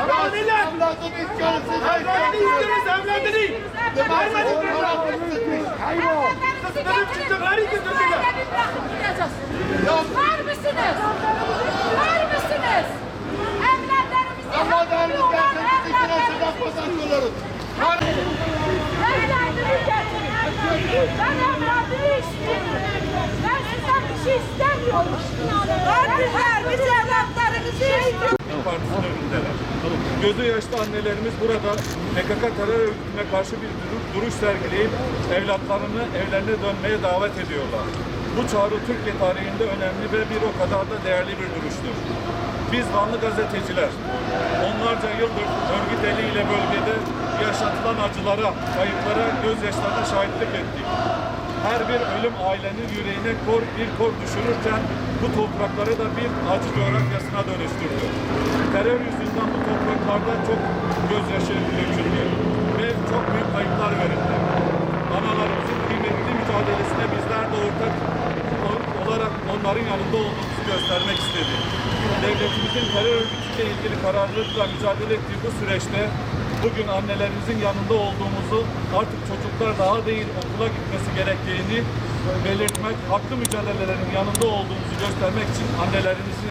Evladını istiyoruz siz. Evladını istiyoruz, evladı değil. Vermedik evladı. Benim çıktıkları götürdüler. Var mısınız? Var mısınız? Evlatlarımızı Evladlarımız gelse biz ikine sıcak boşantılarız. Ben evladımı istiyorum. Ben sizden bir şey istemiyorum. Kardeşler biz evlatlarımızı istiyoruz. Partisinin önündeler. Gözü yaşlı annelerimiz burada PKK terör örgütüne karşı bir duruş sergileyip evlatlarını evlerine dönmeye davet ediyorlar. Bu çağrı Türkiye tarihinde önemli ve bir o kadar da değerli bir duruştur. Biz Vanlı gazeteciler onlarca yıldır örgüt eliyle bölgede yaşatılan acılara, kayıplara, gözyaşlarına şahitlik ettik. Her bir ölüm ailenin yüreğine bir kor düşürürken bu toprakları da bir acı coğrafyasına dönüştürdü. Terör yüzünden bu topraklarda çok gözyaşı döküldü ve çok büyük kayıplar verildi. Analarımızın kıymetli mücadelesine bizler de ortak olarak onların yanında olduğumuzu göstermek istedik. Devletimizin terör örgütüyle ilgili kararlılıkla mücadele ettiği bu süreçte bugün annelerimizin yanında olduğumuzu, artık çocuklar daha değil okula gitmesi gerektiğini belirtmek, haklı mücadelelerin yanında olduğumuzu göstermek için annelerimizi